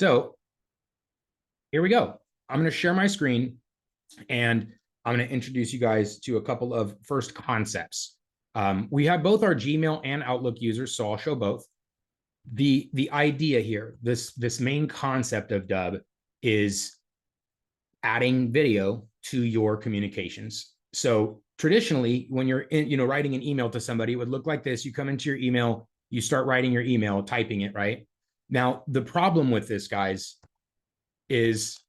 So here we go. I'm going to share my screen and I'm going to introduce you guys to a couple of first concepts. We have both our Gmail and Outlook users, so I'll show both. The idea here, this main concept of Dubb is adding video to your communications. So traditionally, when you're writing an email to somebody, it would look like this. You come into your email, you start writing your email, typing it, right? Now, the problem with this, guys, is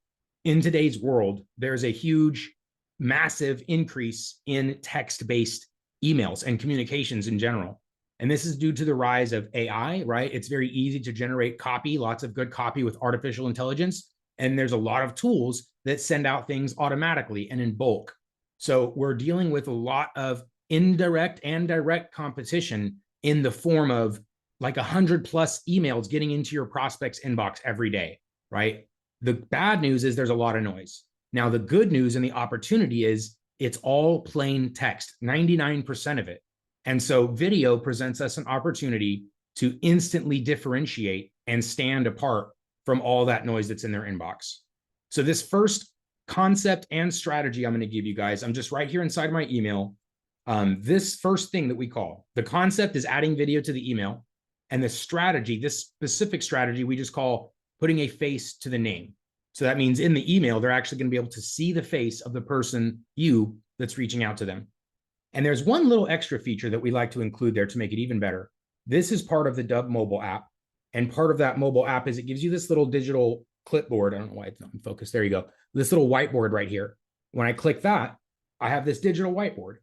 in today's world, there's a huge, massive increase in text-based emails and communications in general. And this is due to the rise of AI, right? It's very easy to generate copy, lots of good copy with artificial intelligence. And there's a lot of tools that send out things automatically and in bulk. So we're dealing with a lot of indirect and direct competition in the form of like 100 plus emails getting into your prospect's inbox every day, right? The bad news is there's a lot of noise. Now, the good news and the opportunity is it's all plain text, 99% of it. And so video presents us an opportunity to instantly differentiate and stand apart from all that noise that's in their inbox. So this first concept and strategy I'm going to give you guys, I'm just right here inside my email. This first thing that we call, the concept is adding video to the email. And the strategy, this specific strategy, we just call putting a face to the name. So that means in the email, they're actually going to be able to see the face of the person, you, that's reaching out to them. And there's one little extra feature that we like to include there to make it even better. This is part of the Dubb mobile app. And part of that mobile app is it gives you this little digital clipboard. I don't know why it's not in focus. There you go. This little whiteboard right here. When I click that, I have this digital whiteboard.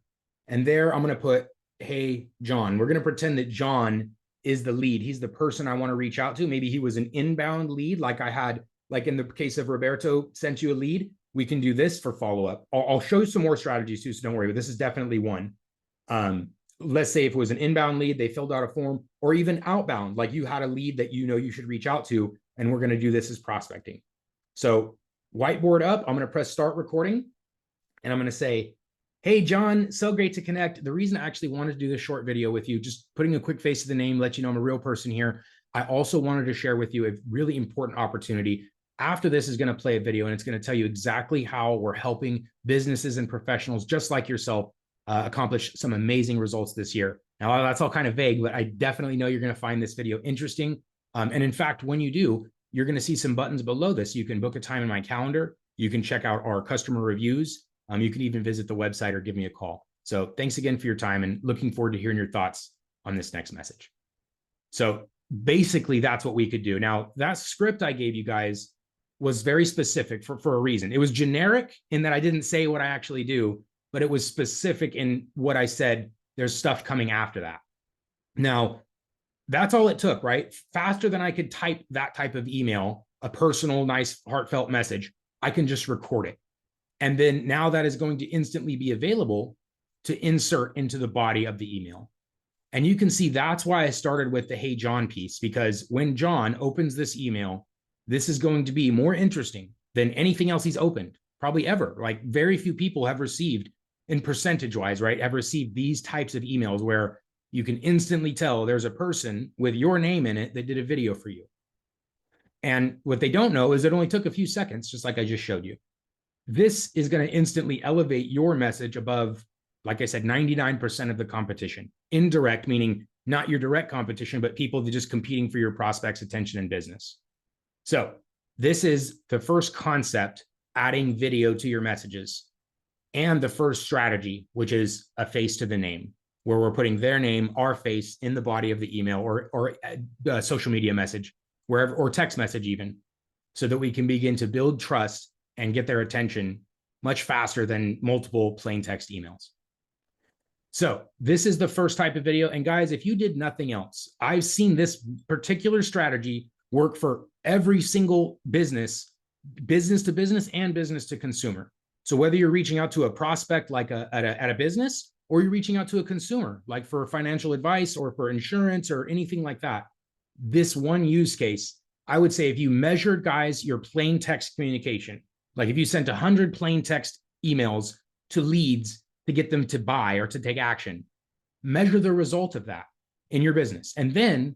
And there I'm going to put, hey, John. We're going to pretend that John is the lead. He's the person I want to reach out to. Maybe he was an inbound lead, like I had, like in the case of Roberto sent you a lead. We can do this for follow-up. I'll show you some more strategies too, so don't worry, but this is definitely one. Let's say if it was an inbound lead, they filled out a form, or even outbound, like you had a lead that you know you should reach out to, and we're going to do this as prospecting. So whiteboard up, I'm going to press start recording, and I'm going to say, hey, John, so great to connect. The reason I actually wanted to do this short video with you, just putting a quick face to the name, let you know I'm a real person here. I also wanted to share with you a really important opportunity. After this is going to play a video, and it's going to tell you exactly how we're helping businesses and professionals just like yourself accomplish some amazing results this year. Now, that's all kind of vague, but I definitely know you're going to find this video interesting. And in fact, when you do, you're going to see some buttons below this. You can book a time in my calendar. You can check out our customer reviews. You can even visit the website or give me a call. So thanks again for your time, and looking forward to hearing your thoughts on this next message. So basically, that's what we could do. Now, that script I gave you guys was very specific for a reason. It was generic in that I didn't say what I actually do, but it was specific in what I said. There's stuff coming after that. Now, that's all it took, right? Faster than I could type that type of email, a personal, nice, heartfelt message, I can just record it. And then now that is going to instantly be available to insert into the body of the email. And you can see that's why I started with the Hey John piece, because when John opens this email, this is going to be more interesting than anything else he's opened, probably ever. Like very few people have received, in percentage wise, right, have received these types of emails where you can instantly tell there's a person with your name in it that did a video for you. And what they don't know is it only took a few seconds, just like I just showed you. This is going to instantly elevate your message above, like I said, 99% of the competition. Indirect, meaning not your direct competition, but people that are just competing for your prospects' attention in business. So this is the first concept, adding video to your messages, and the first strategy, which is a face to the name, where we're putting their name, our face in the body of the email or social media message, wherever, or text message even, so that we can begin to build trust and get their attention much faster than multiple plain text emails. So this is the first type of video. And guys, if you did nothing else, I've seen this particular strategy work for every single business to business and business to consumer. So whether you're reaching out to a prospect like at a business, or you're reaching out to a consumer, like for financial advice or for insurance or anything like that, this one use case, I would say if you measured, guys, your plain text communication, like if you sent 100 plain text emails to leads to get them to buy or to take action, measure the result of that in your business. And then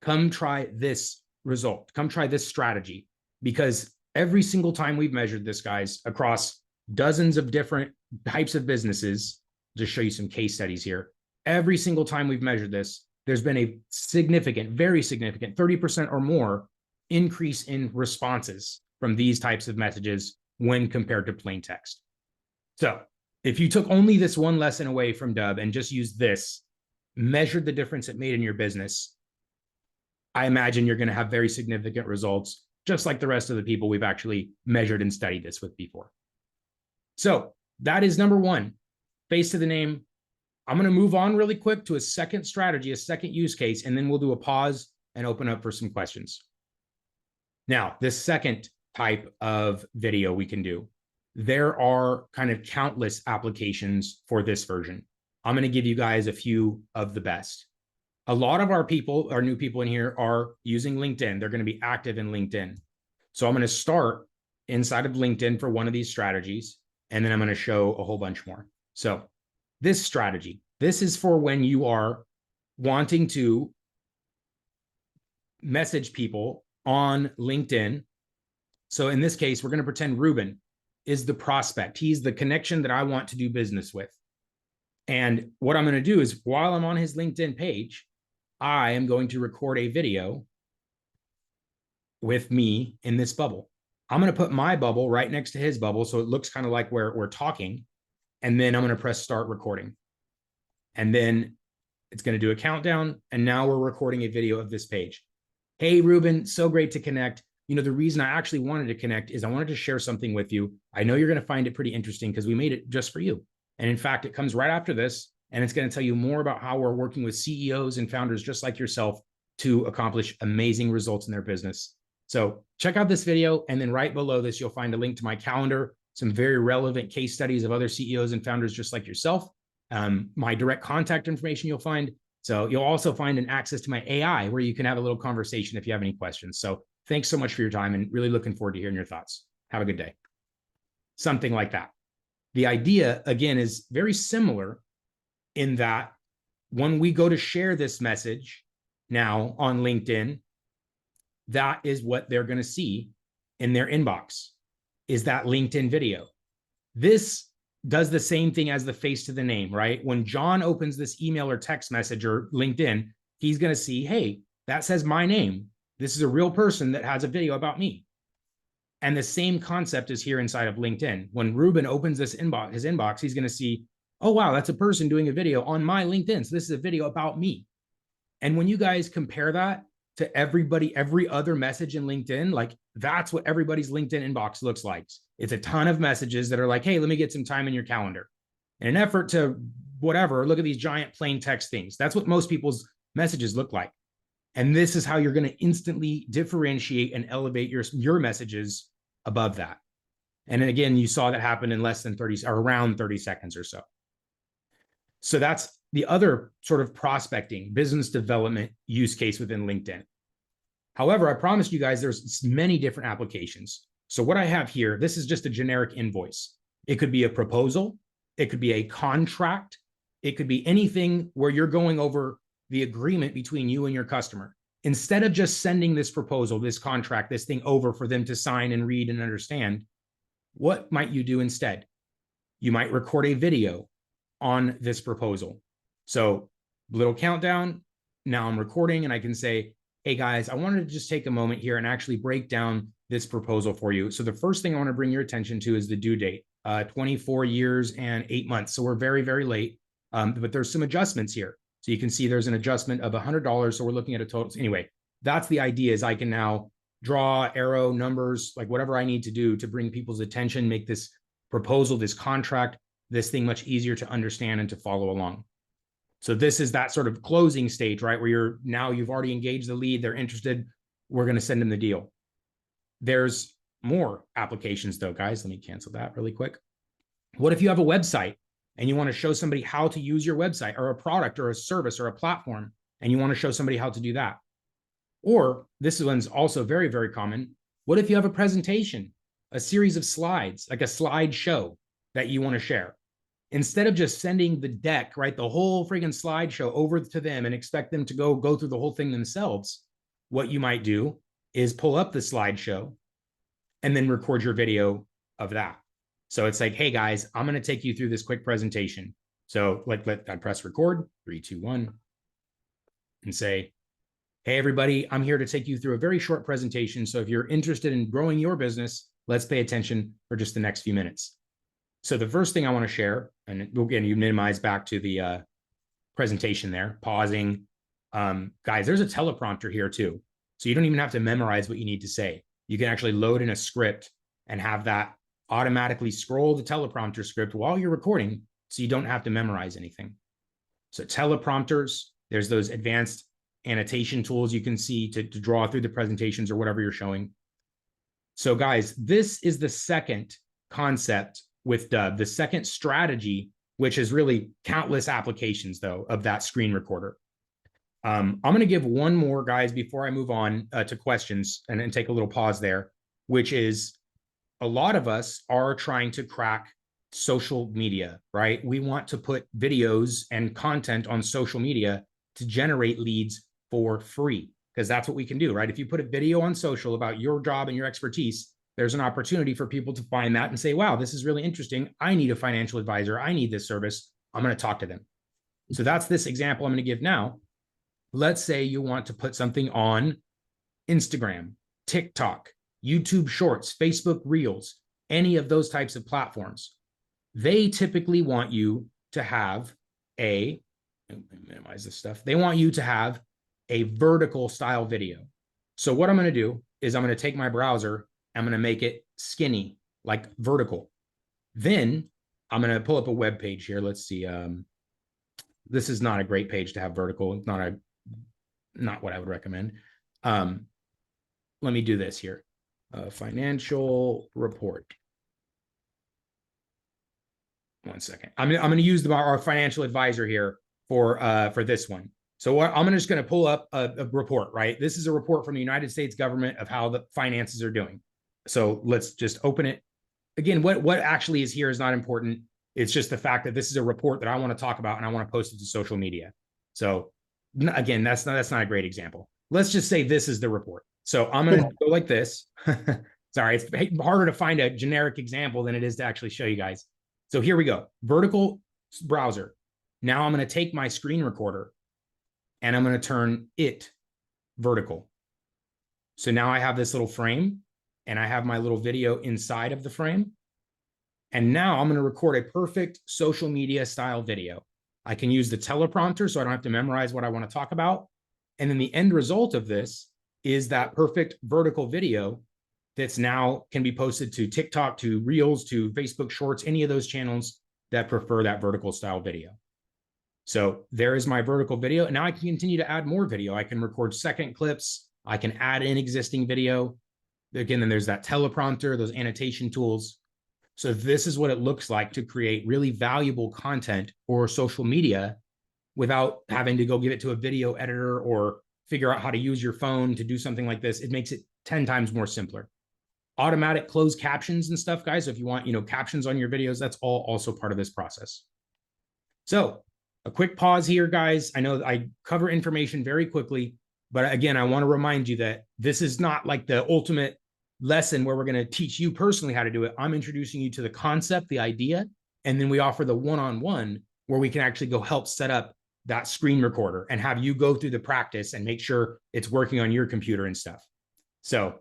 come try this result. Come try this strategy. because every single time we've measured this, guys, across dozens of different types of businesses, just show you some case studies here. Every single time we've measured this, there's been a significant, very significant 30% or more increase in responses from these types of messages when compared to plain text. So if you took only this one lesson away from Dubb and just used this, measured the difference it made in your business, I imagine you're going to have very significant results, just like the rest of the people we've actually measured and studied this with before. So that is number one, face to the name. I'm going to move on really quick to a second strategy, a second use case, and then we'll do a pause and open up for some questions. Now, this second type of video we can do, there are kind of countless applications for this version. I'm going to give you guys a few of the best. A lot of our people, our new people in here, are using LinkedIn. They're going to be active in LinkedIn. So I'm going to start inside of LinkedIn for one of these strategies, and then I'm going to show a whole bunch more. So this strategy, this is for when you are wanting to message people on LinkedIn. So in this case, we're going to pretend Ruben is the prospect. He's the connection that I want to do business with. And what I'm going to do is, while I'm on his LinkedIn page, I am going to record a video with me in this bubble. I'm going to put my bubble right next to his bubble, so it looks kind of like we're talking. And then I'm going to press start recording. And then it's going to do a countdown. And now we're recording a video of this page. Hey, Ruben, so great to connect. You know, the reason I actually wanted to connect is I wanted to share something with you. I know you're going to find it pretty interesting because we made it just for you. And in fact, it comes right after this, and it's going to tell you more about how we're working with CEOs and founders just like yourself to accomplish amazing results in their business. So check out this video, and then right below this, you'll find a link to my calendar, some very relevant case studies of other CEOs and founders just like yourself, my direct contact information you'll find. So you'll also find an access to my AI where you can have a little conversation if you have any questions. So thanks so much for your time, and really looking forward to hearing your thoughts. Have a good day. Something like that. The idea, again, is very similar in that when we go to share this message now on LinkedIn, that is what they're going to see in their inbox, is that LinkedIn video. This does the same thing as the face to the name, right? When John opens this email or text message or LinkedIn, he's going to see, hey, that says my name. This is a real person that has a video about me. And the same concept is here inside of LinkedIn. When Ruben opens this inbox, his inbox, he's going to see, oh, wow, that's a person doing a video on my LinkedIn. So this is a video about me. And when you guys compare that to everybody, every other message in LinkedIn, like that's what everybody's LinkedIn inbox looks like. It's a ton of messages that are like, hey, let me get some time in your calendar. In an effort to whatever, look at these giant plain text things. That's what most people's messages look like. And this is how you're going to instantly differentiate and elevate your messages above that. And then again, you saw that happen in less than 30 or around 30 seconds or so. So that's the other sort of prospecting, business development use case within LinkedIn. However, I promised you guys there's many different applications. So what I have here, this is just a generic invoice. It could be a proposal. It could be a contract. It could be anything where you're going over the agreement between you and your customer. Instead of just sending this proposal, this contract, this thing over for them to sign and read and understand, what might you do instead? You might record a video on this proposal. So little countdown. Now I'm recording and I can say, hey guys, I wanted to just take a moment here and actually break down this proposal for you. So the first thing I want to bring your attention to is the due date, 24 years and 8 months. So we're very, very late, but there's some adjustments here. So you can see there's an adjustment of $100. So we're looking at a total. Anyway, that's the idea, is I can now draw arrow numbers, like whatever I need to do to bring people's attention, make this proposal, this contract, this thing much easier to understand and to follow along. So this is that sort of closing stage, right? Where you've already engaged the lead, they're interested, we're going to send them the deal. There's more applications though, guys. Let me cancel that really quick. What if you have a website and you want to show somebody how to use your website or a product or a service or a platform, and you want to show somebody how to do that? Or this one's also very, very common. What if you have a presentation, a series of slides, like a slideshow that you want to share? Instead of just sending the deck, right, the whole friggin' slideshow over to them and expect them to go through the whole thing themselves, what you might do is pull up the slideshow, and then record your video of that. So it's like, hey guys, I'm going to take you through this quick presentation. So like, I press record, 3, 2, 1, and say, hey everybody, I'm here to take you through a very short presentation. So if you're interested in growing your business, let's pay attention for just the next few minutes. So the first thing I want to share, and again, you minimize back to the presentation there, pausing. Guys, there's a teleprompter here too. So you don't even have to memorize what you need to say. You can actually load in a script and have that automatically scroll the teleprompter script while you're recording, so you don't have to memorize anything. So teleprompters, there's those advanced annotation tools you can see to draw through the presentations or whatever you're showing. So guys, this is the second concept with Dubb, the second strategy, which is really countless applications though of that screen recorder. I'm going to give one more, guys, before I move on to questions and take a little pause there, which is a lot of us are trying to crack social media, right? We want to put videos and content on social media to generate leads for free, because that's what we can do, right? If you put a video on social about your job and your expertise, there's an opportunity for people to find that and say, wow, this is really interesting. I need a financial advisor. I need this service. I'm going to talk to them. So that's this example I'm going to give now. Let's say you want to put something on Instagram, TikTok, YouTube Shorts, Facebook Reels, any of those types of platforms. They typically want you to have minimize this stuff. They want you to have a vertical style video. So what I'm going to do is I'm going to take my browser, I'm going to make it skinny, like vertical. Then I'm going to pull up a web page here. Let's see. This is not a great page to have vertical. It's not what I would recommend. Let me do this here. Financial report. One second. I'm going to use our financial advisor here for this one. So I'm just going to pull up a report, right? This is a report from the United States government of how the finances are doing. So let's just open it. Again, what actually is here is not important. It's just the fact that this is a report that I want to talk about and I want to post it to social media. So again, that's not a great example. Let's just say this is the report. So I'm going to go like this. Sorry, it's harder to find a generic example than it is to actually show you guys. So here we go. Vertical browser. Now I'm going to take my screen recorder and I'm going to turn it vertical. So now I have this little frame and I have my little video inside of the frame. And now I'm going to record a perfect social media style video. I can use the teleprompter so I don't have to memorize what I want to talk about. And then the end result of this is that perfect vertical video that's now can be posted to TikTok, to Reels, to Facebook Shorts, any of those channels that prefer that vertical style video. So there is my vertical video. And now I can continue to add more video. I can record second clips. I can add in existing video. Again, then there's that teleprompter, those annotation tools. So this is what it looks like to create really valuable content for social media without having to go give it to a video editor or figure out how to use your phone to do something like this. It makes it 10 times more simpler. Automatic closed captions and stuff, guys. So if you want, captions on your videos, that's all also part of this process. So a quick pause here, guys. I know I cover information very quickly, but again, I want to remind you that this is not like the ultimate lesson where we're going to teach you personally how to do it. I'm introducing you to the concept, the idea, and then we offer the one-on-one where we can actually go help set up that screen recorder and have you go through the practice and make sure it's working on your computer and stuff. So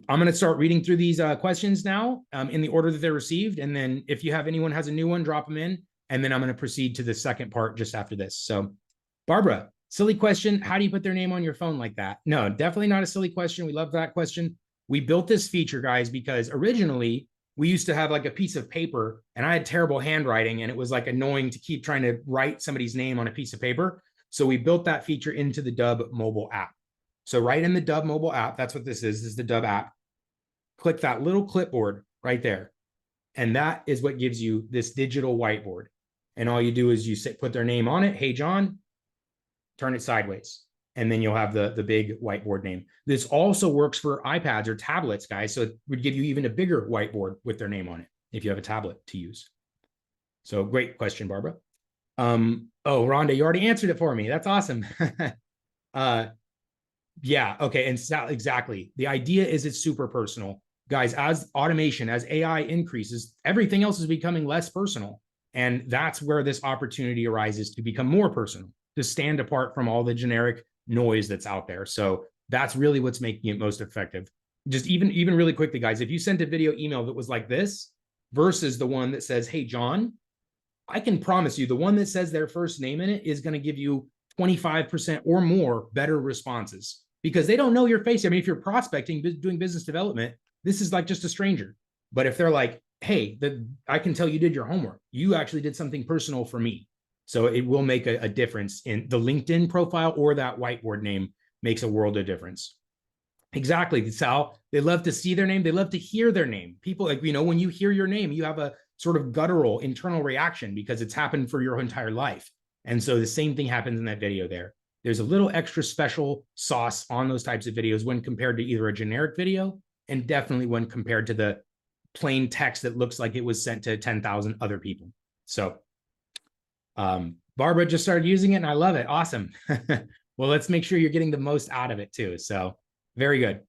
I'm going to start reading through these questions now in the order that they're received. And then if you have anyone has a new one, drop them in. And then I'm going to proceed to the second part just after this. So Barbara, silly question. How do you put their name on your phone like that? No, definitely not a silly question. We love that question. We built this feature, guys, because originally we used to have like a piece of paper and I had terrible handwriting and it was like annoying to keep trying to write somebody's name on a piece of paper. So we built that feature into the Dubb mobile app. So right in the Dubb mobile app, that's what this is the Dubb app. Click that little clipboard right there. And that is what gives you this digital whiteboard. And all you do is you put their name on it. Hey, John, turn it sideways. And then you'll have the big whiteboard name. This also works for iPads or tablets, guys. So it would give you even a bigger whiteboard with their name on it if you have a tablet to use. So great question, Barbara. Oh, Rhonda, you already answered it for me. That's awesome. Yeah, okay. And exactly. The idea is it's super personal. guys, as automation, as AI increases, everything else is becoming less personal. And that's where this opportunity arises to become more personal, to stand apart from all the generic noise that's out there. So that's really what's making it most effective. Just even really quickly, guys, if you sent a video email that was like this versus the one that says, hey, John, I can promise you the one that says their first name in it is going to give you 25% or more better responses because they don't know your face. I mean, if you're prospecting, doing business development, this is like just a stranger. But if they're like, hey, I can tell you did your homework. You actually did something personal for me. So it will make a difference in the LinkedIn profile, or that whiteboard name makes a world of difference. Exactly, Sal. They love to see their name. They love to hear their name. People, like, when you hear your name, you have a sort of guttural internal reaction because it's happened for your entire life. And so the same thing happens in that video there. There's a little extra special sauce on those types of videos when compared to either a generic video, and definitely when compared to the plain text that looks like it was sent to 10,000 other people. So Barbara just started using it and I love it. Awesome. Well, let's make sure you're getting the most out of it too. So very good.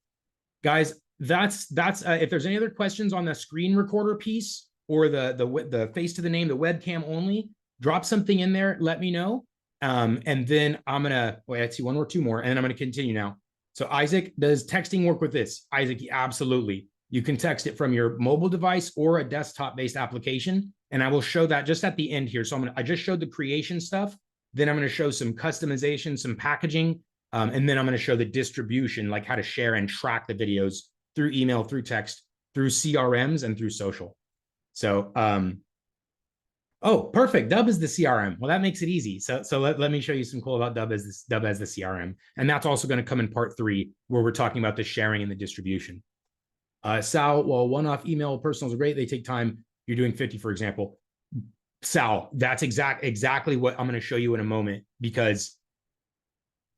Guys, that's if there's any other questions on the screen recorder piece or the face to the name, the webcam only, drop something in there, let me know. And then I'm gonna wait, I see one or two more, and then I'm gonna continue now. So Isaac, does texting work with this? Isaac, absolutely. You can text it from your mobile device or a desktop-based application, and I will show that just at the end here. So I just showed the creation stuff, then I'm gonna show some customization, some packaging, and then I'm gonna show the distribution, like how to share and track the videos through email, through text, through CRMs, and through social. So, oh, perfect. Dubb is the CRM. Well, that makes it easy. So let me show you some cool about Dubb as the CRM. And that's also going to come in part 3, where we're talking about the sharing and the distribution. Sal, well, one-off email personals are great. They take time. You're doing 50, for example. Sal, that's exactly what I'm going to show you in a moment, because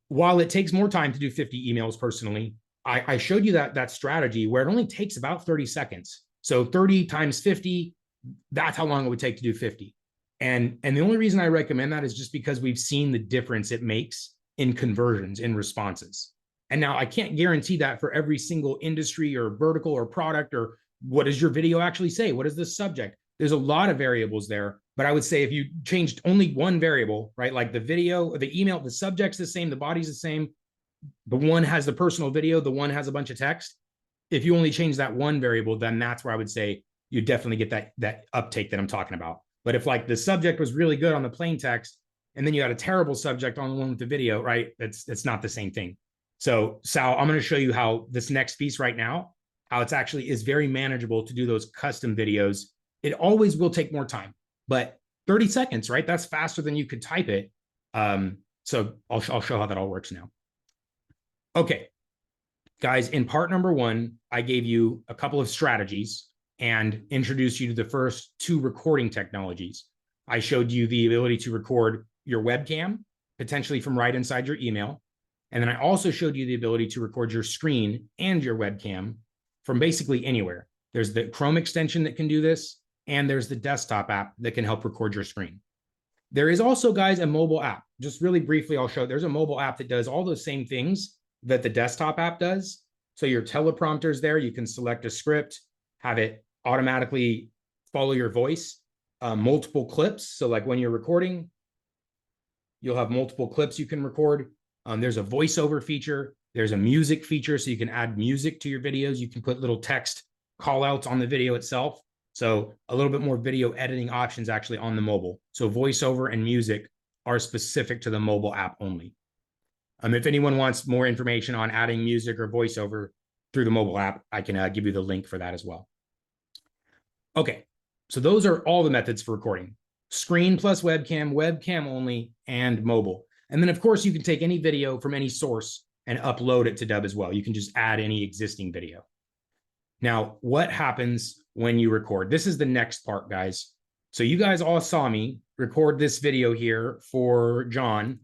while it takes more time to do 50 emails personally, I showed you that strategy where it only takes about 30 seconds. So 30 times 50, that's how long it would take to do 50. And the only reason I recommend that is just because we've seen the difference it makes in conversions, in responses. And now I can't guarantee that for every single industry or vertical or product, or what does your video actually say? What is the subject? There's a lot of variables there, but I would say if you changed only one variable, right? Like the video, the email, the subject's the same, the body's the same. The one has the personal video, the one has a bunch of text. If you only change that one variable, then that's where I would say you definitely get that uptake that I'm talking about. But if like the subject was really good on the plain text, and then you had a terrible subject on the one with the video, right? It's not the same thing. So Sal, I'm going to show you how this next piece right now, how it's actually is very manageable to do those custom videos. It always will take more time, but 30 seconds, right? That's faster than you could type it. So I'll show how that all works now. Okay, guys, in part number 1, I gave you a couple of strategies and introduced you to the first 2 recording technologies. I showed you the ability to record your webcam, potentially from right inside your email. And then I also showed you the ability to record your screen and your webcam from basically anywhere. There's the Chrome extension that can do this, and there's the desktop app that can help record your screen. There is also, guys, a mobile app. Just really briefly, I'll show. There's a mobile app that does all those same things that the desktop app does. So your teleprompter's there. You can select a script, have it automatically follow your voice, multiple clips. So like when you're recording, you'll have multiple clips you can record. There's a voiceover feature. There's a music feature, so you can add music to your videos. You can put little text call outs on the video itself. So a little bit more video editing options actually on the mobile. So voiceover and music are specific to the mobile app only. If anyone wants more information on adding music or voiceover through the mobile app, I can give you the link for that as well. Okay, so those are all the methods for recording: screen plus webcam, webcam only, and mobile. And then, of course, you can take any video from any source and upload it to Dubb as well. You can just add any existing video. Now, what happens when you record? This is the next part, guys. So you guys all saw me record this video here for John.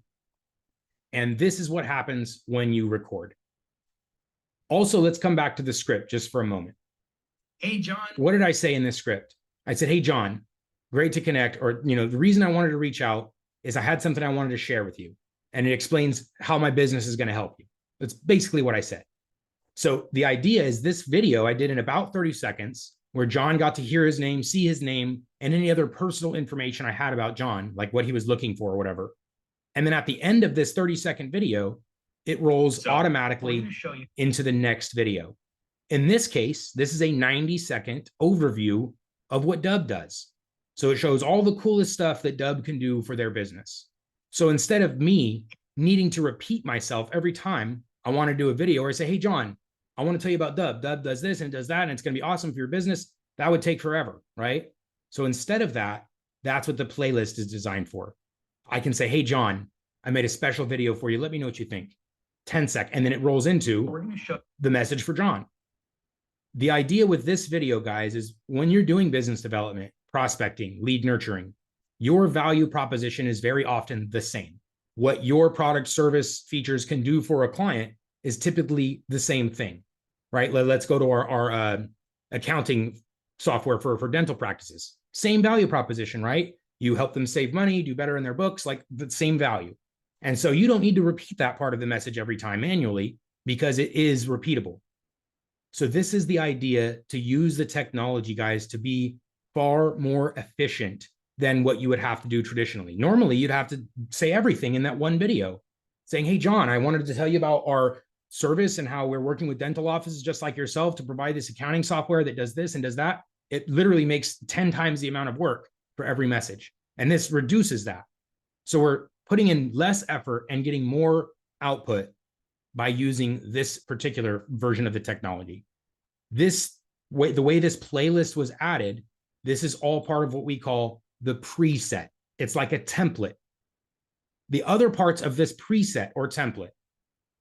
And this is what happens when you record. Also, let's come back to the script just for a moment. Hey, John. What did I say in this script? I said, hey, John, great to connect. Or, the reason I wanted to reach out is I had something I wanted to share with you. And it explains how my business is going to help you. That's basically what I said. So the idea is this video I did in about 30 seconds where John got to hear his name, see his name, and any other personal information I had about John, like what he was looking for or whatever. And then at the end of this 30-second video, it rolls automatically into the next video. In this case, this is a 90-second overview of what Dubb does. So it shows all the coolest stuff that Dubb can do for their business. So instead of me needing to repeat myself every time I want to do a video or I say, hey, John, I want to tell you about Dubb. Dubb does this and does that, and it's going to be awesome for your business. That would take forever, right? So instead of that, that's what the playlist is designed for. I can say, hey, John, I made a special video for you. Let me know what you think. 10 seconds. And then it rolls into the message for John. The idea with this video, guys, is when you're doing business development, prospecting, lead nurturing, your value proposition is very often the same. What your product, service, features can do for a client is typically the same thing, right? Let's go to our accounting software for dental practices. Same value proposition, right? You help them save money, do better in their books, like the same value. And so you don't need to repeat that part of the message every time manually because it is repeatable. So this is the idea, to use the technology, guys, to be far more efficient than what you would have to do traditionally. Normally, you'd have to say everything in that one video, saying, hey, John, I wanted to tell you about our service and how we're working with dental offices just like yourself to provide this accounting software that does this and does that. It literally makes 10 times the amount of work for every message. And this reduces that. So we're putting in less effort and getting more output by using this particular version of the technology. This way, the way this playlist was added, this is all part of what we call the preset. It's like a template. The other parts of this preset or template,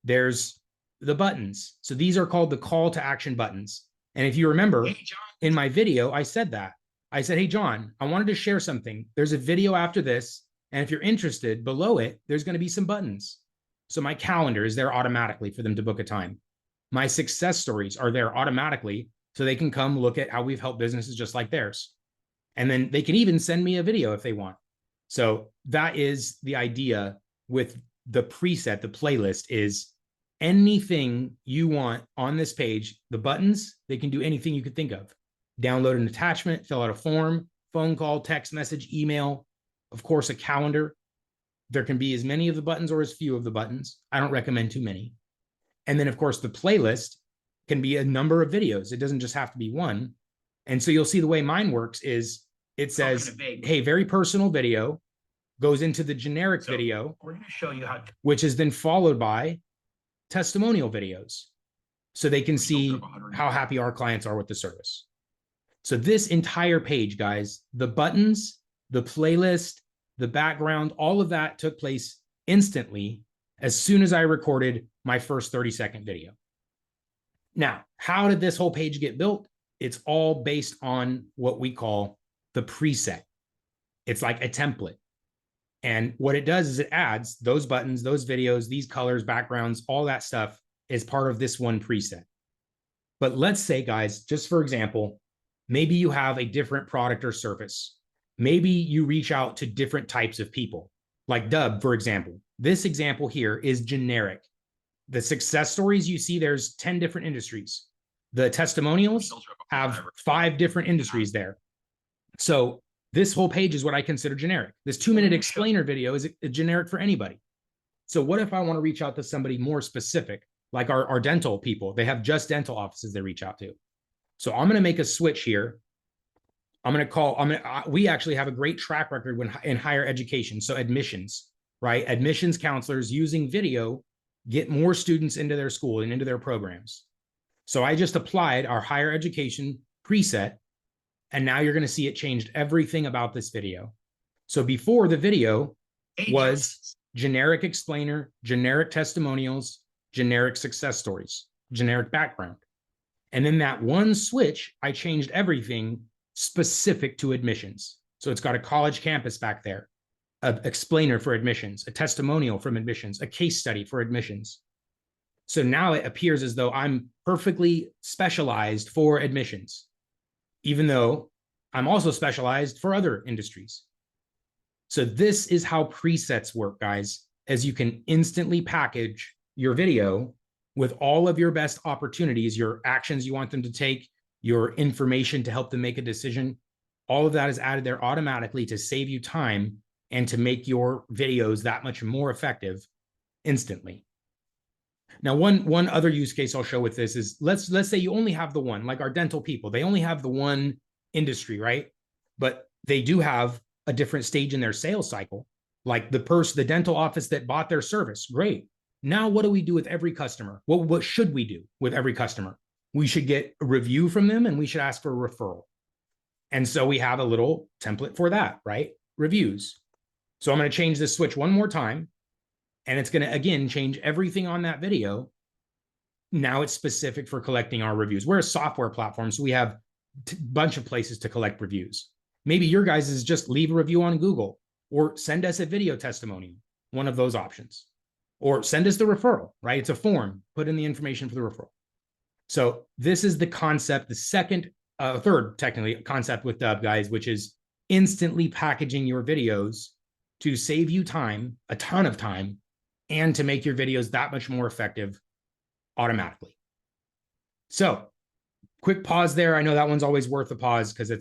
there's the buttons. So these are called the call to action buttons. And if you remember, hey, in my video, I said that. I said, hey, John, I wanted to share something. There's a video after this. And if you're interested, below it, there's going to be some buttons. So my calendar is there automatically for them to book a time. My success stories are there automatically so they can come look at how we've helped businesses just like theirs. And then they can even send me a video if they want. So that is the idea with the preset, the playlist, is anything you want on this page, the buttons, they can do anything you could think of. Download an attachment, fill out a form, phone call, text message, email, of course, a calendar. There can be as many of the buttons or as few of the buttons. I don't recommend too many. And then, of course, the playlist can be a number of videos. It doesn't just have to be one. And so you'll see the way mine works is it says, hey, very personal video, goes into the generic video. We're going to show you how, which is then followed by testimonial videos. So they can see how happy our clients are with the service. So this entire page, guys, the buttons, the playlist, the background, all of that took place instantly as soon as I recorded my first 30-second video. Now, how did this whole page get built? It's all based on what we call the preset. It's like a template. And what it does is it adds those buttons, those videos, these colors, backgrounds, all that stuff is part of this one preset. But let's say, guys, just for example, maybe you have a different product or service. Maybe you reach out to different types of people, like Dubb, for example. This example here is generic. The success stories you see, there's 10 different industries. The testimonials have 5 different industries there. So this whole page is what I consider generic. This 2-minute explainer video is generic for anybody. So what if I want to reach out to somebody more specific, like our dental people? They have just dental offices they reach out to. So I'm going to make a switch here. We actually have a great track record in higher education. So admissions, right? Admissions counselors using video get more students into their school and into their programs. So I just applied our higher education preset, and now you're going to see it changed everything about this video. So before, the video was generic explainer, generic testimonials, generic success stories, generic background. And then that one switch, I changed everything specific to admissions. So it's got a college campus back there, an explainer for admissions, a testimonial from admissions, a case study for admissions. So now it appears as though I'm perfectly specialized for admissions, even though I'm also specialized for other industries. So this is how presets work, guys, as you can instantly package your video with all of your best opportunities, your actions you want them to take, your information to help them make a decision. All of that is added there automatically to save you time and to make your videos that much more effective instantly. Now, one other use case I'll show with this is let's say you only have the one, like our dental people, they only have the one industry, right? But they do have a different stage in their sales cycle. Like the dental office that bought their service, great. Now, what do we do with every customer? What should we do with every customer? We should get a review from them and we should ask for a referral. And so we have a little template for that, right? Reviews. So I'm going to change this switch one more time. And it's going to, again, change everything on that video. Now it's specific for collecting our reviews. We're a software platform, so we have a bunch of places to collect reviews. Maybe your guys is just leave a review on Google or send us a video testimonial, one of those options. Or send us the referral, right? It's a form, put in the information for the referral. So this is the concept, the third technically concept with Dubb, guys, which is instantly packaging your videos to save you time, a ton of time, and to make your videos that much more effective automatically. So quick pause there. I know that one's always worth a pause because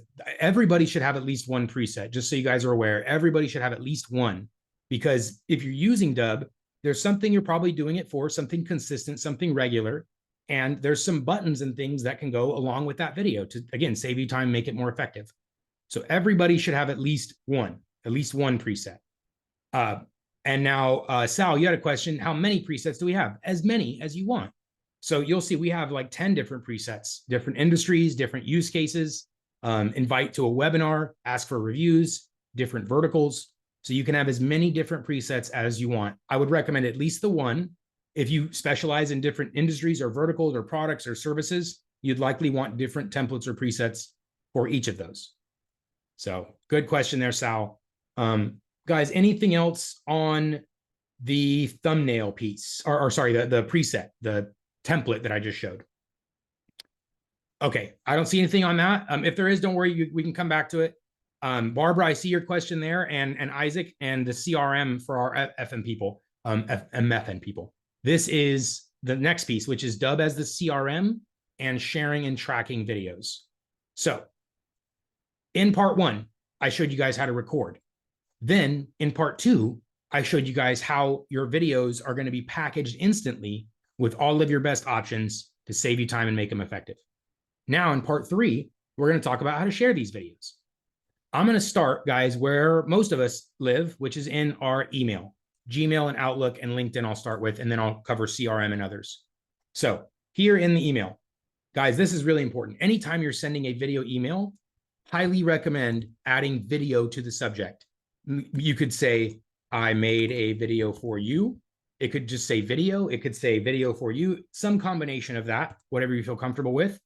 everybody should have at least one preset, just so you guys are aware. Everybody should have at least one, because if you're using Dubb, there's something you're probably doing it for, something consistent, something regular, and there's some buttons and things that can go along with that video to, again, save you time, make it more effective. So everybody should have at least one preset. And now, Sal, you had a question. How many presets do we have? As many as you want. So you'll see we have like 10 different presets, different industries, different use cases, invite to a webinar, ask for reviews, different verticals. So you can have as many different presets as you want. I would recommend at least the one. If you specialize in different industries or verticals or products or services, you'd likely want different templates or presets for each of those. So good question there, Sal. Guys, anything else on the thumbnail piece, or sorry, the preset, the template that I just showed? Okay, I don't see anything on that. If there is, don't worry, we can come back to it. Barbara, I see your question there, and Isaac, and the CRM for our FM people, MFN people. This is the next piece, which is Dubb as the CRM and sharing and tracking videos. So in part one, I showed you guys how to record. Then in part two, I showed you guys how your videos are going to be packaged instantly with all of your best options to save you time and make them effective. Now in part three, we're going to talk about how to share these videos. I'm going to start, guys, where most of us live, which is in our email. Gmail and Outlook and LinkedIn I'll start with, and then I'll cover CRM and others. So here in the email, guys, this is really important. Anytime you're sending a video email, highly recommend adding video to the subject. You could say, I made a video for you. It could just say video. It could say video for you, some combination of that, whatever you feel comfortable with.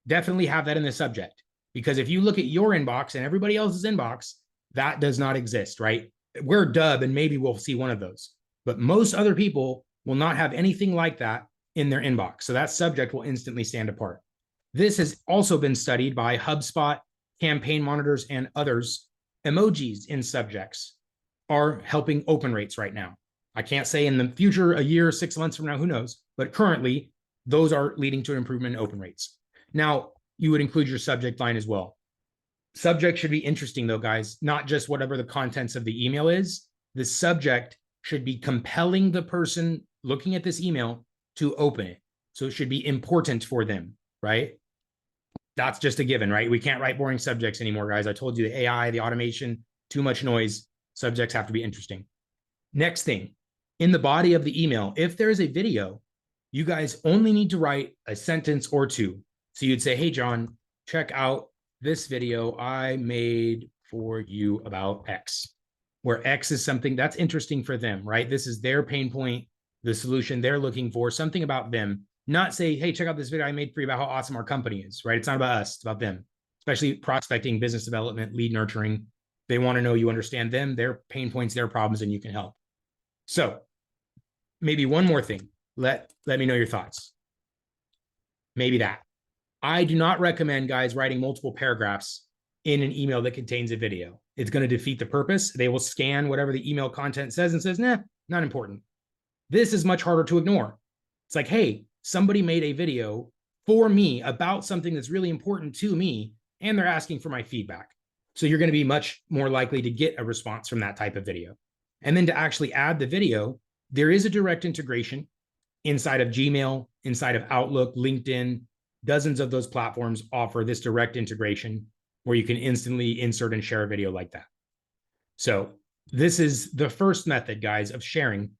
Definitely have that in the subject, because if you look at your inbox and everybody else's inbox, that does not exist, right? We're Dubb, and maybe we'll see one of those, but most other people will not have anything like that in their inbox. So that subject will instantly stand apart. This has also been studied by HubSpot, Campaign Monitors, and others. Emojis in subjects are helping open rates right now. I can't say in the future, a year, 6 months from now, who knows, but currently those are leading to an improvement in open rates. Now, you would include your subject line as well. Subject should be interesting though, guys, not just whatever the contents of the email is. The subject should be compelling the person looking at this email to open it. So it should be important for them, right? That's just a given, right? We can't write boring subjects anymore, guys. I told you the AI, the automation, too much noise. Subjects have to be interesting. Next thing, in the body of the email, if there is a video, you guys only need to write a sentence or two. So you'd say, hey, John, check out this video I made for you about X, where X is something that's interesting for them, right? This is their pain point, the solution they're looking for, something about them. Not say, hey, check out this video I made for you about how awesome our company is, right? It's not about us, it's about them, especially prospecting, business development, lead nurturing. They want to know you understand them, their pain points, their problems, and you can help. So maybe one more thing. Let me know your thoughts. Maybe that. I do not recommend guys writing multiple paragraphs in an email that contains a video. It's going to defeat the purpose. They will scan whatever the email content says and says, nah, not important. This is much harder to ignore. It's like, hey, somebody made a video for me about something that's really important to me, and they're asking for my feedback. So you're going to be much more likely to get a response from that type of video. And then to actually add the video, there is a direct integration inside of Gmail, inside of Outlook, LinkedIn. Dozens of those platforms offer this direct integration where you can instantly insert and share a video like that. So this is the first method, guys, of sharing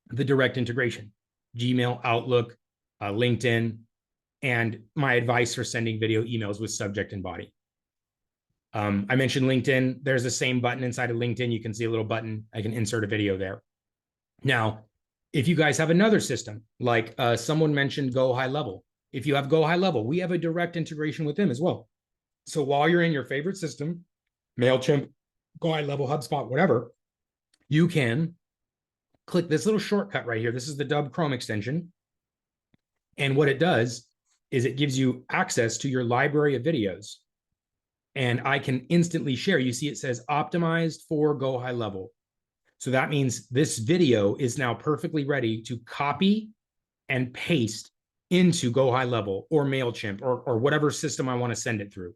the direct integration: Gmail, Outlook, LinkedIn, and my advice for sending video emails with subject and body. I mentioned LinkedIn. There's the same button inside of LinkedIn. You can see a little button. I can insert a video there. Now, if you guys have another system, like someone mentioned Go High Level. If you have Go High Level, we have a direct integration with them as well. So while you're in your favorite system, MailChimp, Go High Level, HubSpot, whatever, you can click this little shortcut right here. This is the Dubb Chrome extension. And what it does is it gives you access to your library of videos. And I can instantly share. You see, it says optimized for Go High Level. So that means this video is now perfectly ready to copy and paste into Go High Level or MailChimp or whatever system I want to send it through.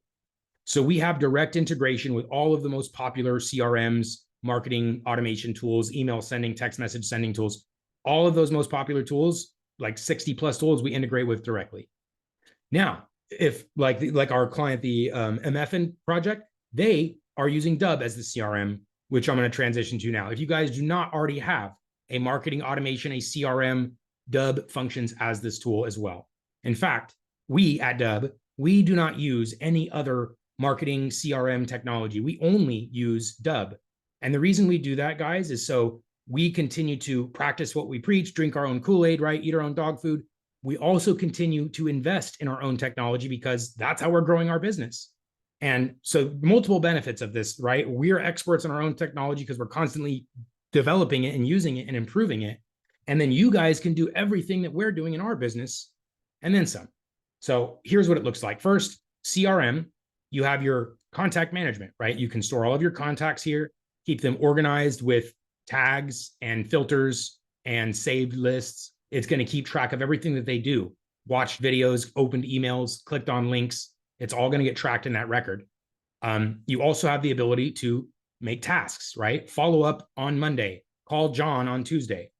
So we have direct integration with all of the most popular CRMs, marketing automation tools, email sending, text message sending tools. All of those most popular tools, like 60 plus tools, we integrate with directly. Now, if like our client, the MFN project, they are using Dubb as the CRM, which I'm going to transition to now. If you guys do not already have a marketing automation, a CRM, Dubb functions as this tool as well. In fact, we at Dubb, we do not use any other marketing CRM technology. We only use Dubb. And the reason we do that, guys, is so we continue to practice what we preach, drink our own Kool-Aid, right? Eat our own dog food. We also continue to invest in our own technology because that's how we're growing our business. And so multiple benefits of this, right? We're experts in our own technology because we're constantly developing it and using it and improving it. And then you guys can do everything that we're doing in our business and then some. So here's what it looks like. First, CRM, you have your contact management, right? You can store all of your contacts here, keep them organized with tags and filters and saved lists. It's going to keep track of everything that they do. Watched videos, opened emails, clicked on links. It's all going to get tracked in that record. You also have the ability to make tasks, right? Follow up on Monday, call John on Tuesday.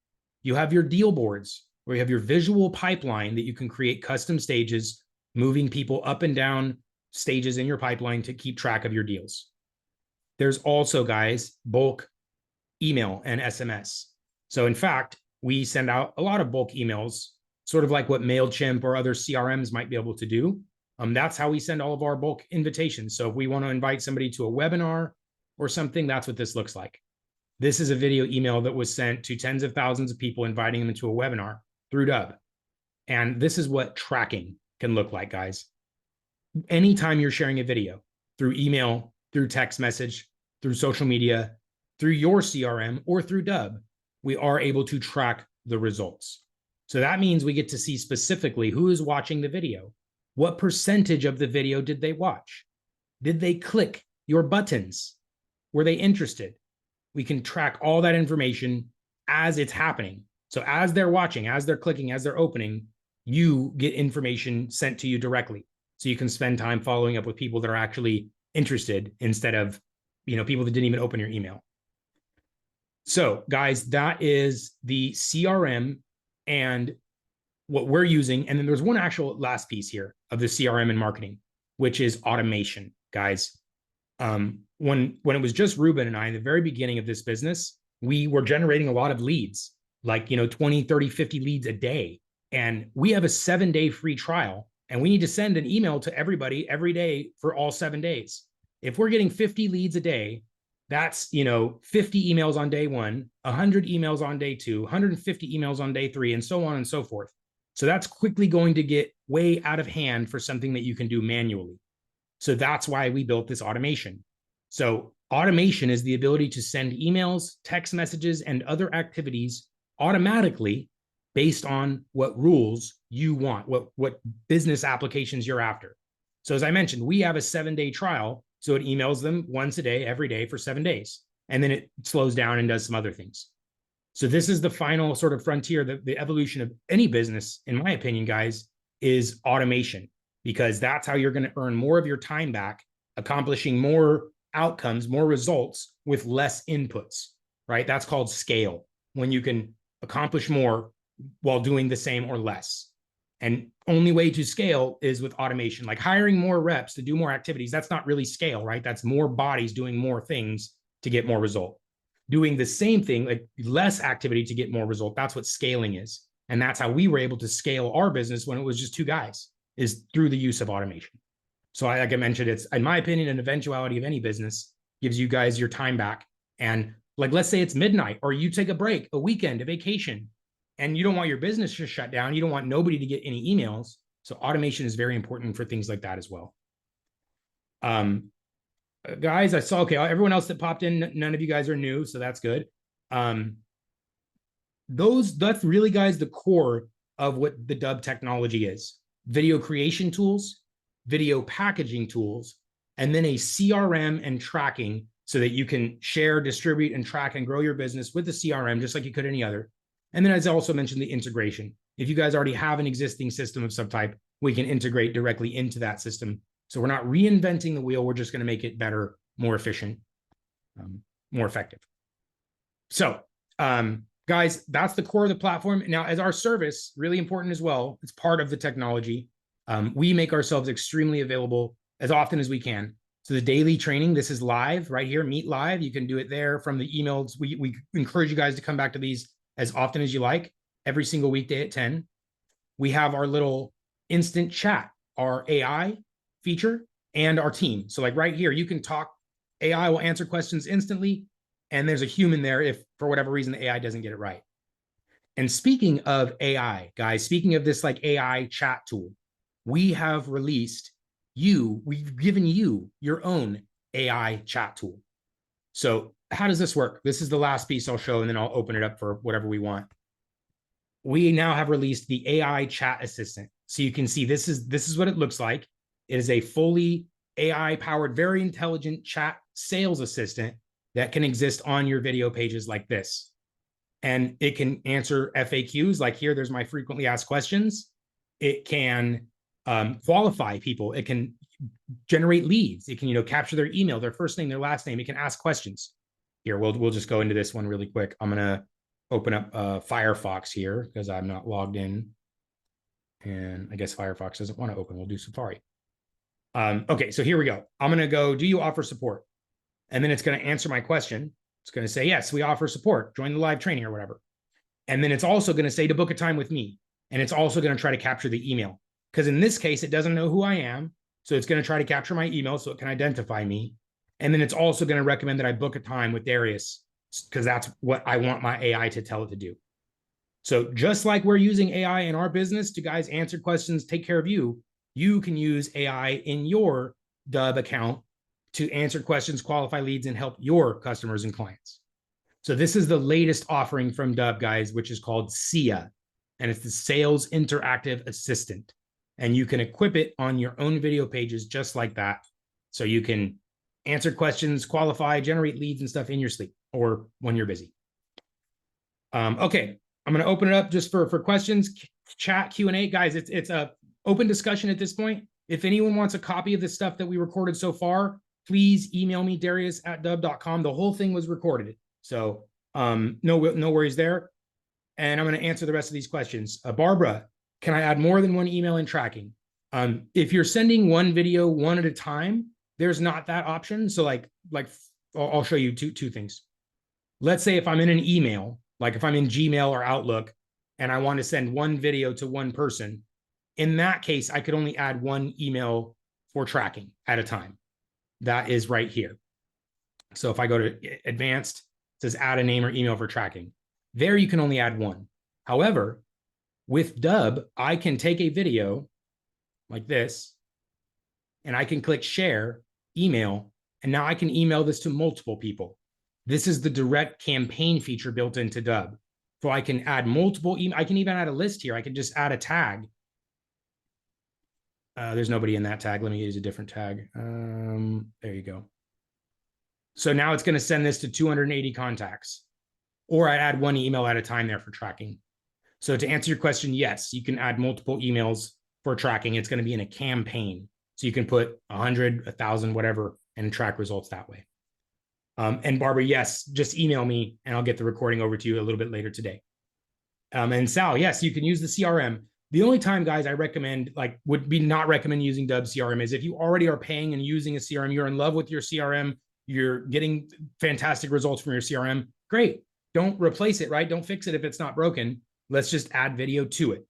You have your deal boards where you have your visual pipeline that you can create custom stages, moving people up and down stages in your pipeline to keep track of your deals. There's also, guys, bulk email and SMS. So in fact, we send out a lot of bulk emails, sort of like what MailChimp or other CRMs might be able to do. That's how we send all of our bulk invitations. So if we want to invite somebody to a webinar or something, that's what this looks like. This is a video email that was sent to tens of thousands of people, inviting them to a webinar through Dubb. And this is what tracking can look like, guys. Anytime you're sharing a video through email, through text message, through social media, through your CRM, or through Dubb, we are able to track the results. So that means we get to see specifically who is watching the video. What percentage of the video did they watch? Did they click your buttons? Were they interested? We can track all that information as it's happening. So as they're watching, as they're clicking, as they're opening, you get information sent to you directly. So you can spend time following up with people that are actually interested instead of, people that didn't even open your email. So guys, that is the CRM and what we're using. And then there's one actual last piece here of the CRM and marketing, which is automation, guys. When it was just Ruben and I, in the very beginning of this business, we were generating a lot of leads, like, 20, 30, 50 leads a day. And we have a 7-day free trial, and we need to send an email to everybody every day for all 7 days. If we're getting 50 leads a day, that's, 50 emails on day 1, 100 emails on day 2, 150 emails on day 3, and so on and so forth. So that's quickly going to get way out of hand for something that you can do manually. So that's why we built this automation. So automation is the ability to send emails, text messages, and other activities automatically based on what rules you want, what business applications you're after. So as I mentioned, we have a 7-day trial. So it emails them once a day, every day for 7 days. And then it slows down and does some other things. So this is the final sort of frontier, the evolution of any business, in my opinion, guys, is automation, because that's how you're going to earn more of your time back, accomplishing more outcomes, more results with less inputs, right? That's called scale, when you can accomplish more while doing the same or less. And only way to scale is with automation, like hiring more reps to do more activities. That's not really scale, right? That's more bodies doing more things to get more result. Doing the same thing, like less activity to get more result. That's what scaling is. And that's how we were able to scale our business when it was just 2 guys, is through the use of automation. So like I mentioned, it's, in my opinion, an eventuality of any business, gives you guys your time back. And like, let's say it's midnight, or you take a break, a weekend, a vacation, and you don't want your business to shut down. You don't want nobody to get any emails. So automation is very important for things like that as well. Guys, I saw, okay, everyone else that popped in, none of you guys are new, so that's good. That's really, guys, the core of what the Dubb technology is: video creation tools, video packaging tools, and then a CRM and tracking, so that you can share, distribute, and track and grow your business with the CRM just like you could any other. And then, as I also mentioned, the integration. If you guys already have an existing system of some type, we can integrate directly into that system. So we're not reinventing the wheel. We're just going to make it better, more efficient, more effective. So, guys, that's the core of the platform. Now, as our service, really important as well, it's part of the technology. We make ourselves extremely available as often as we can. So the daily training, this is live right here, Meet Live. You can do it there from the emails. We encourage you guys to come back to these as often as you like, every single weekday at 10. We have our little instant chat, our AI feature, and our team. So like right here, you can talk, AI will answer questions instantly, and there's a human there if for whatever reason the AI doesn't get it right. And speaking of AI, guys, speaking of this like AI chat tool, we have released we've given you your own AI chat tool. So how does this work? This is the last piece I'll show, and then I'll open it up for whatever we want. We now have released the AI chat assistant. So you can see this is what it looks like. It is a fully AI powered, very intelligent chat sales assistant that can exist on your video pages like this. And it can answer FAQs, like here, there's my frequently asked questions. It can qualify people. It can generate leads. It can, capture their email, their first name, their last name. It can ask questions. Here, we'll just go into this one really quick. I'm going to open up Firefox here because I'm not logged in. And I guess Firefox doesn't want to open. We'll do Safari. Okay, so here we go. I'm going to go, do you offer support? And then it's going to answer my question. It's going to say, yes, we offer support. Join the live training or whatever. And then it's also going to say to book a time with me. And it's also going to try to capture the email. Because in this case, it doesn't know who I am. So it's going to try to capture my email so it can identify me. And then it's also going to recommend that I book a time with Darius, because that's what I want my AI to tell it to do. So just like we're using AI in our business to, guys, answer questions, take care of you, you can use AI in your Dubb account to answer questions, qualify leads, and help your customers and clients. So this is the latest offering from Dubb, guys, which is called SIA, and it's the Sales Interactive Assistant. And you can equip it on your own video pages just like that. So you can answer questions, qualify, generate leads and stuff in your sleep or when you're busy. Okay, I'm going to open it up just for questions, chat, Q&A. Guys, it's a open discussion at this point. If anyone wants a copy of the stuff that we recorded so far, please email me, Darius@dubb.com. The whole thing was recorded. So no worries there. And I'm going to answer the rest of these questions. Barbara, can I add more than one email in tracking? If you're sending one video one at a time, there's not that option. So like I'll show you two things. Let's say if I'm in an email, like if I'm in Gmail or Outlook, and I want to send one video to one person, in that case, I could only add one email for tracking at a time. That is right here. So if I go to advanced, it says add a name or email for tracking. There you can only add one. However, with Dubb, I can take a video like this, and I can click share, email, and now I can email this to multiple people. This is the direct campaign feature built into Dubb. So I can add multiple I can even add a list here. I can just add a tag. There's nobody in that tag. Let me use a different tag. There you go. So now it's going to send this to 280 contacts. or I add one email at a time there for tracking. So to answer your question, yes, you can add multiple emails for tracking. It's going to be in a campaign. So you can put 100, 1,000, whatever, and track results that way. And Barbara, yes, just email me and I'll get the recording over to you a little bit later today. And Sal, yes, you can use the CRM. The only time, guys, I recommend, like, would be not recommend using Dubb CRM is if you already are paying and using a CRM, you're in love with your CRM, you're getting fantastic results from your CRM. Great. Don't replace it, right? Don't fix it if it's not broken. Let's just add video to it.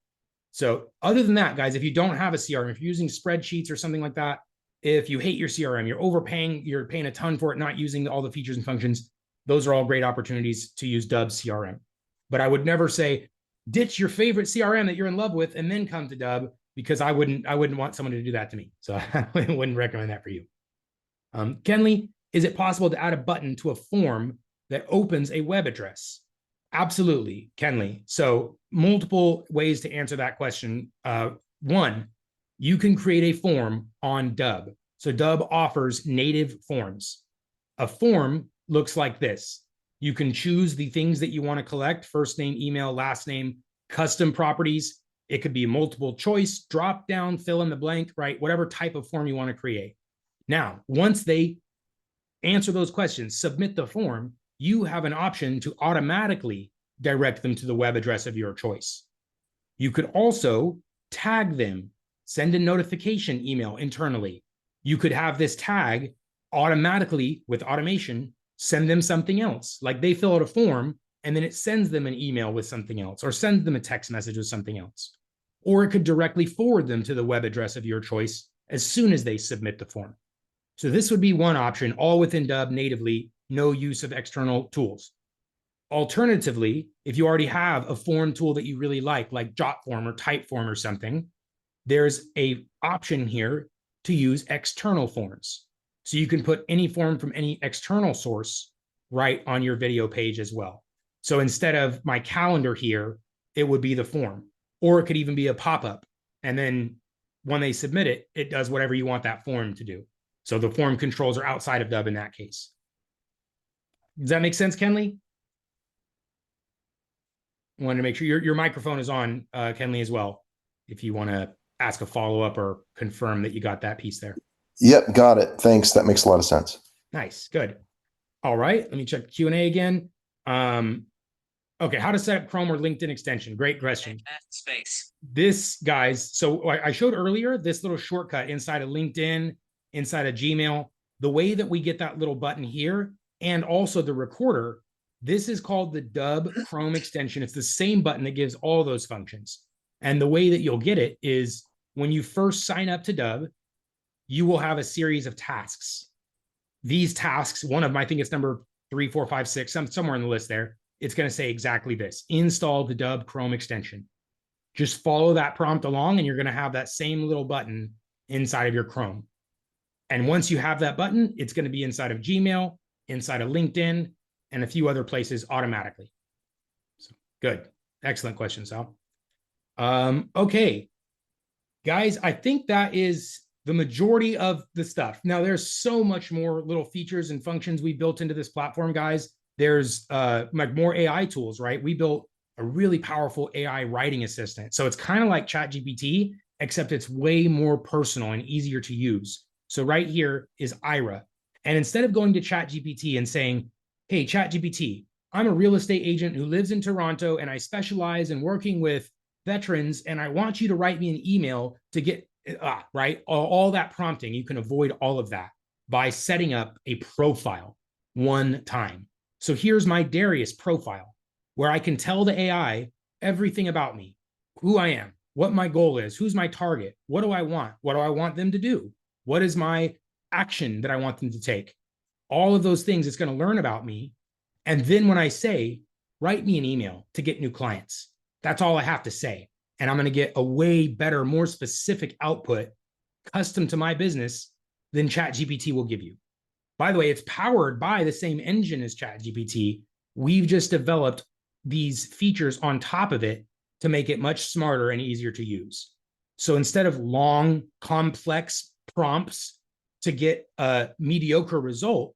So other than that, guys, if you don't have a CRM, if you're using spreadsheets or something like that, if you hate your CRM, you're overpaying, you're paying a ton for it, not using all the features and functions, those are all great opportunities to use Dubb CRM. But I would never say ditch your favorite CRM that you're in love with and then come to Dubb, because I wouldn't want someone to do that to me. So I wouldn't recommend that for you. Kenley, is it possible to add a button to a form that opens a web address? Absolutely, Kenley. So multiple ways to answer that question. One, you can create a form on Dubb. So Dubb offers native forms. A form looks like this. You can choose the things that you want to collect: first name, email, last name, custom properties. It could be multiple choice, drop down, fill in the blank, right? Whatever type of form you want to create. Now, once they answer those questions, submit the form, you have an option to automatically direct them to the web address of your choice. You could also tag them, send a notification email internally. You could have this tag automatically, with automation, send them something else. Like they fill out a form and then it sends them an email with something else, or sends them a text message with something else. Or it could directly forward them to the web address of your choice as soon as they submit the form. So this would be one option, all within Dubb natively, no use of external tools. Alternatively, if you already have a form tool that you really like Jotform or Typeform or something, there's a option here to use external forms. So you can put any form from any external source right on your video page as well. So instead of my calendar here, it would be the form, or it could even be a pop-up. And then when they submit it, it does whatever you want that form to do. So the form controls are outside of Dubb in that case. Does that make sense, Kenley? Wanted to make sure your microphone is on, Kenley, as well, if you want to ask a follow-up or confirm that you got that piece there. Yep, got it. Thanks. That makes a lot of sense. Nice, good. All right, let me check Q&A again. Okay, how to set up Chrome or LinkedIn extension? Great question. Space. This, guys, so I showed earlier this little shortcut inside of LinkedIn, inside of Gmail, the way that we get that little button here, and also the recorder. This is called the Dubb Chrome extension. It's the same button that gives all those functions. And the way that you'll get it is when you first sign up to Dubb, you will have a series of tasks. These tasks, one of them, I think it's number 3, 4, 5, 6, somewhere in the list there, it's going to say exactly this: install the Dubb Chrome extension. Just follow that prompt along and you're going to have that same little button inside of your Chrome. And once you have that button, it's going to be inside of Gmail, inside of LinkedIn, and a few other places automatically. So good. Excellent question, Sal. Okay, guys, I think that is the majority of the stuff. Now, there's so much more little features and functions we built into this platform, guys. There's like more AI tools, right? We built a really powerful AI writing assistant. So it's kind of like ChatGPT, except it's way more personal and easier to use. So right here is Ira. And instead of going to ChatGPT and saying, hey, ChatGPT, I'm a real estate agent who lives in Toronto and I specialize in working with veterans, and I want you to write me an email to get, right? All that prompting, you can avoid all of that by setting up a profile one time. So here's my Darius profile, where I can tell the AI everything about me, who I am, what my goal is, who's my target, what do I want them to do, what is my action that I want them to take. All of those things it's going to learn about me. And then when I say, write me an email to get new clients, that's all I have to say. And I'm going to get a way better, more specific output custom to my business than ChatGPT will give you. By the way, it's powered by the same engine as ChatGPT. We've just developed these features on top of it to make it much smarter and easier to use. So instead of long, complex prompts to get a mediocre result,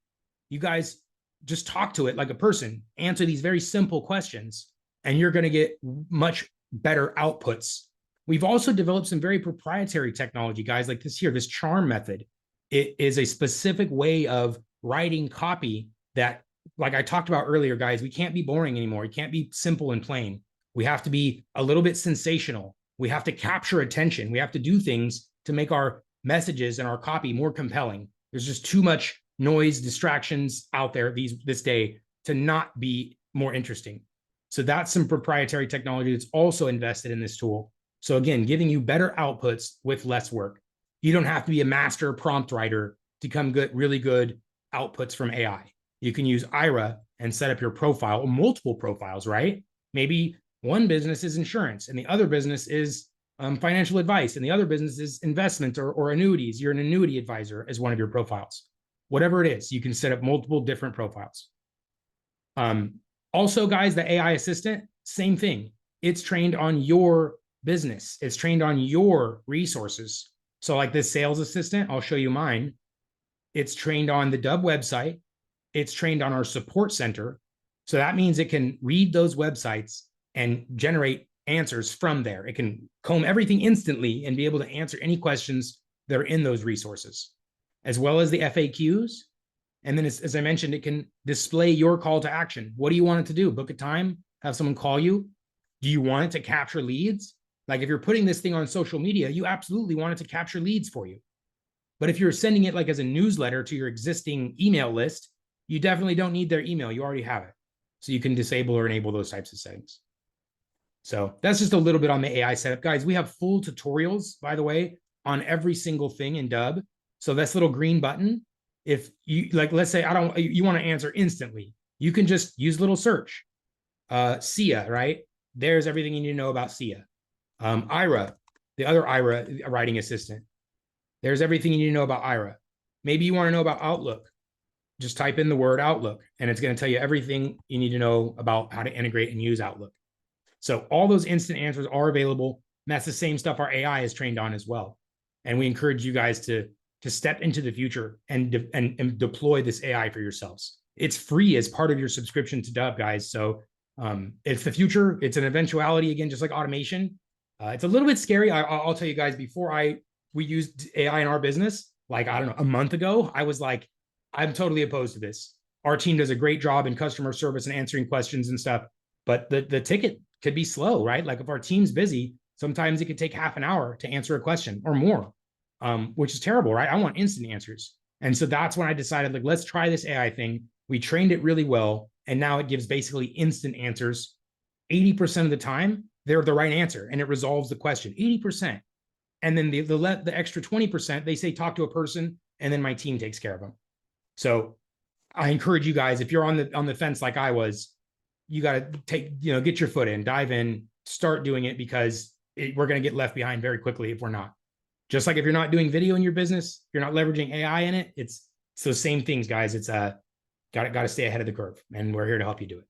you guys just talk to it like a person, answer these very simple questions, and you're going to get much better outputs. We've also developed some very proprietary technology, guys, like this here, this charm method. It is a specific way of writing copy that, like I talked about earlier, guys, we can't be boring anymore. We can't be simple and plain. We have to be a little bit sensational. We have to capture attention. We have to do things to make our messages and our copy more compelling. There's just too much noise, distractions out there this day to not be more interesting. So that's some proprietary technology that's also invested in this tool. So again, giving you better outputs with less work. You don't have to be a master prompt writer to come get really good outputs from AI. You can use Ira and set up your profile, or multiple profiles, right? Maybe one business is insurance and the other business is financial advice and the other business is investment or annuities. You're an annuity advisor as one of your profiles. Whatever it is, you can set up multiple different profiles. Also, guys, the AI assistant, same thing. It's trained on your business. It's trained on your resources. So like this sales assistant, I'll show you mine. It's trained on the Dubb website. It's trained on our support center. So that means it can read those websites and generate answers from there. It can comb everything instantly and be able to answer any questions that are in those resources, as well as the FAQs. And then, as I mentioned, it can display your call to action. What do you want it to do? Book a time, have someone call you? Do you want it to capture leads? Like if you're putting this thing on social media, you absolutely want it to capture leads for you. But if you're sending it like as a newsletter to your existing email list, you definitely don't need their email. You already have it. So you can disable or enable those types of settings. So that's just a little bit on the AI setup. Guys, we have full tutorials, by the way, on every single thing in Dubb. So this little green button, if you like, let's say you want to answer instantly, you can just use a little search. SIA, right? There's everything you need to know about SIA. Ira, the other Ira writing assistant. There's everything you need to know about Ira. Maybe you want to know about Outlook. Just type in the word Outlook, and it's going to tell you everything you need to know about how to integrate and use Outlook. So all those instant answers are available. And that's the same stuff our AI is trained on as well. And we encourage you guys to step into the future and deploy this AI for yourselves. It's free as part of your subscription to Dubb, guys. So it's the future. It's an eventuality, again, just like automation. It's a little bit scary. I'll tell you guys, before we used AI in our business, like, I don't know, a month ago, I was like, I'm totally opposed to this. Our team does a great job in customer service and answering questions and stuff, but the ticket could be slow, right? Like if our team's busy, sometimes it could take half an hour to answer a question or more, which is terrible, right? I want instant answers. And so that's when I decided, like, let's try this AI thing. We trained it really well, and now it gives basically instant answers. 80% of the time, they're the right answer, and it resolves the question, 80%. And then the extra 20%, they say, talk to a person, and then my team takes care of them. So I encourage you guys, if you're on the fence like I was, you got to get your foot in, dive in, start doing it, because we're going to get left behind very quickly if we're not. Just like if you're not doing video in your business, you're not leveraging AI in it. It's those same things, guys. It's got to stay ahead of the curve, and we're here to help you do it.